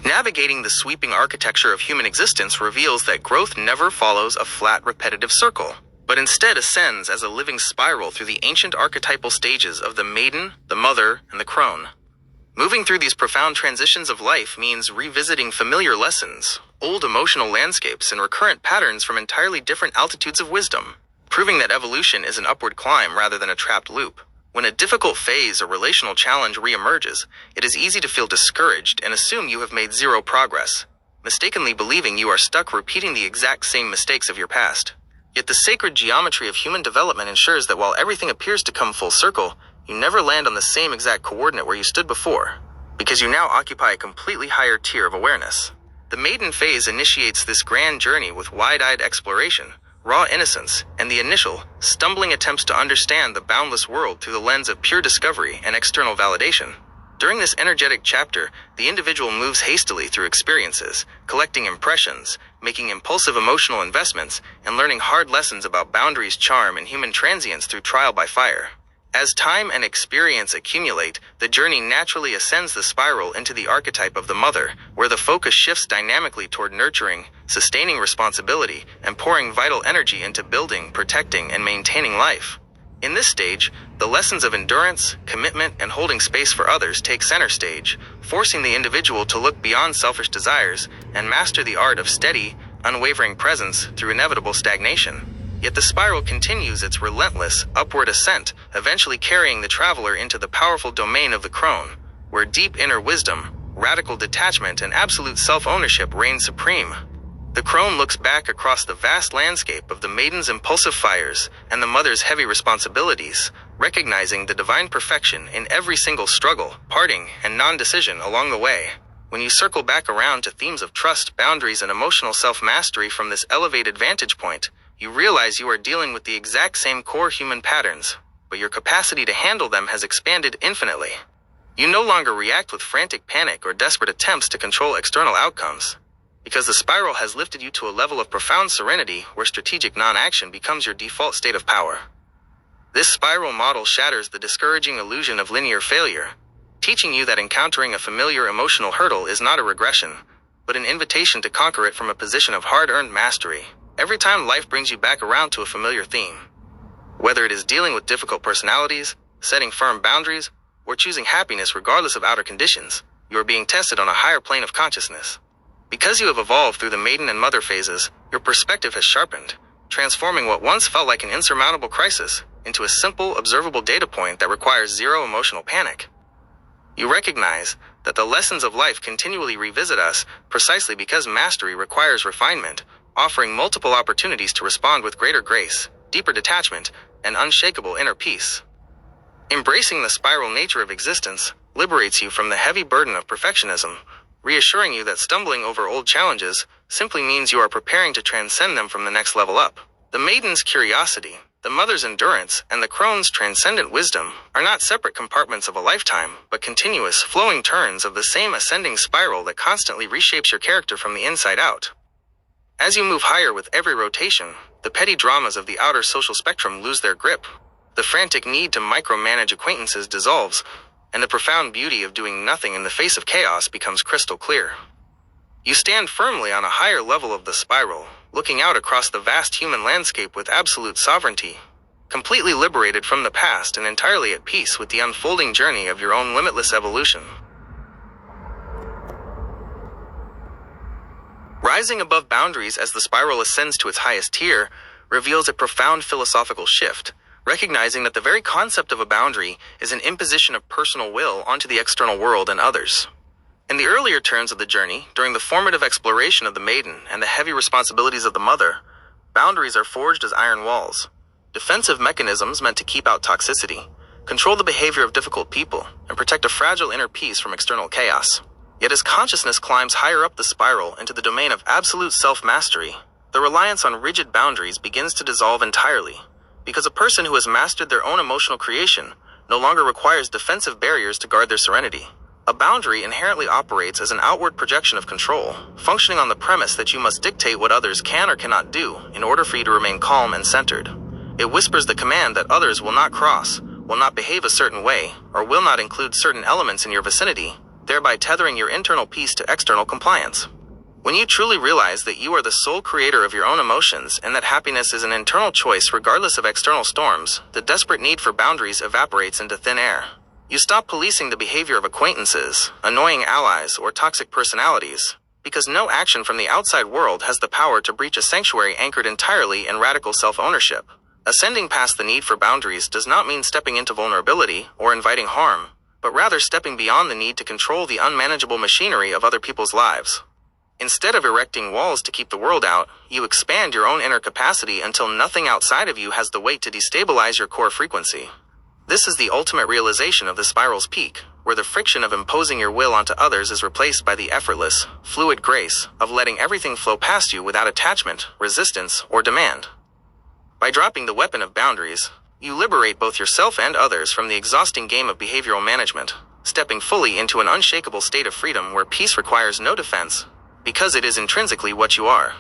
Navigating the sweeping architecture of human existence reveals that growth never follows a flat, repetitive circle, but instead ascends as a living spiral through the ancient archetypal stages of the maiden, the mother, and the crone. Moving through these profound transitions of life means revisiting familiar lessons, old emotional landscapes, and recurrent patterns from entirely different altitudes of wisdom, proving that evolution is an upward climb rather than a trapped loop. When a difficult phase or relational challenge reemerges, it is easy to feel discouraged and assume you have made zero progress, mistakenly believing you are stuck repeating the exact same mistakes of your past. Yet the sacred geometry of human development ensures that while everything appears to come full circle, you never land on the same exact coordinate where you stood before, because you now occupy a completely higher tier of awareness. The maiden phase initiates this grand journey with wide-eyed exploration, raw innocence, and the initial, stumbling attempts to understand the boundless world through the lens of pure discovery and external validation. During this energetic chapter, the individual moves hastily through experiences, collecting impressions, making impulsive emotional investments, and learning hard lessons about boundaries, charm, and human transience through trial by fire. As time and experience accumulate, the journey naturally ascends the spiral into the archetype of the mother, where the focus shifts dynamically toward nurturing, sustaining responsibility, and pouring vital energy into building, protecting, and maintaining life. In this stage, the lessons of endurance, commitment, and holding space for others take center stage, forcing the individual to look beyond selfish desires and master the art of steady, unwavering presence through inevitable stagnation. Yet the spiral continues its relentless, upward ascent, eventually carrying the traveler into the powerful domain of the crone, where deep inner wisdom, radical detachment, and absolute self-ownership reign supreme. The crone looks back across the vast landscape of the maiden's impulsive fires and the mother's heavy responsibilities, recognizing the divine perfection in every single struggle, parting, and non-decision along the way. When you circle back around to themes of trust, boundaries, and emotional self-mastery from this elevated vantage point, you realize you are dealing with the exact same core human patterns, but your capacity to handle them has expanded infinitely. You no longer react with frantic panic or desperate attempts to control external outcomes, because the spiral has lifted you to a level of profound serenity where strategic non-action becomes your default state of power. This spiral model shatters the discouraging illusion of linear failure, teaching you that encountering a familiar emotional hurdle is not a regression, but an invitation to conquer it from a position of hard-earned mastery. Every time life brings you back around to a familiar theme, whether it is dealing with difficult personalities, setting firm boundaries, or choosing happiness regardless of outer conditions, you are being tested on a higher plane of consciousness. Because you have evolved through the maiden and mother phases, your perspective has sharpened, transforming what once felt like an insurmountable crisis into a simple, observable data point that requires zero emotional panic. You recognize that the lessons of life continually revisit us precisely because mastery requires refinement, offering multiple opportunities to respond with greater grace, deeper detachment, and unshakable inner peace. Embracing the spiral nature of existence liberates you from the heavy burden of perfectionism, reassuring you that stumbling over old challenges simply means you are preparing to transcend them from the next level up. The maiden's curiosity, the mother's endurance, and the crone's transcendent wisdom are not separate compartments of a lifetime, but continuous, flowing turns of the same ascending spiral that constantly reshapes your character from the inside out. As you move higher with every rotation, the petty dramas of the outer social spectrum lose their grip. The frantic need to micromanage acquaintances dissolves, and the profound beauty of doing nothing in the face of chaos becomes crystal clear. You stand firmly on a higher level of the spiral, looking out across the vast human landscape with absolute sovereignty, completely liberated from the past and entirely at peace with the unfolding journey of your own limitless evolution. Rising above boundaries as the spiral ascends to its highest tier reveals a profound philosophical shift, recognizing that the very concept of a boundary is an imposition of personal will onto the external world and others. In the earlier turns of the journey, during the formative exploration of the maiden and the heavy responsibilities of the mother, boundaries are forged as iron walls, defensive mechanisms meant to keep out toxicity, control the behavior of difficult people, and protect a fragile inner peace from external chaos. Yet as consciousness climbs higher up the spiral into the domain of absolute self-mastery, the reliance on rigid boundaries begins to dissolve entirely, because a person who has mastered their own emotional creation no longer requires defensive barriers to guard their serenity. A boundary inherently operates as an outward projection of control, functioning on the premise that you must dictate what others can or cannot do in order for you to remain calm and centered. It whispers the command that others will not cross, will not behave a certain way, or will not include certain elements in your vicinity, thereby tethering your internal peace to external compliance. When you truly realize that you are the sole creator of your own emotions and that happiness is an internal choice regardless of external storms, the desperate need for boundaries evaporates into thin air. You stop policing the behavior of acquaintances, annoying allies, or toxic personalities, because no action from the outside world has the power to breach a sanctuary anchored entirely in radical self-ownership. Ascending past the need for boundaries does not mean stepping into vulnerability or inviting harm, but rather stepping beyond the need to control the unmanageable machinery of other people's lives. Instead of erecting walls to keep the world out, you expand your own inner capacity until nothing outside of you has the weight to destabilize your core frequency. This is the ultimate realization of the spiral's peak, where the friction of imposing your will onto others is replaced by the effortless, fluid grace of letting everything flow past you without attachment, resistance, or demand. By dropping the weapon of boundaries, you liberate both yourself and others from the exhausting game of behavioral management, stepping fully into an unshakable state of freedom where peace requires no defense, because it is intrinsically what you are.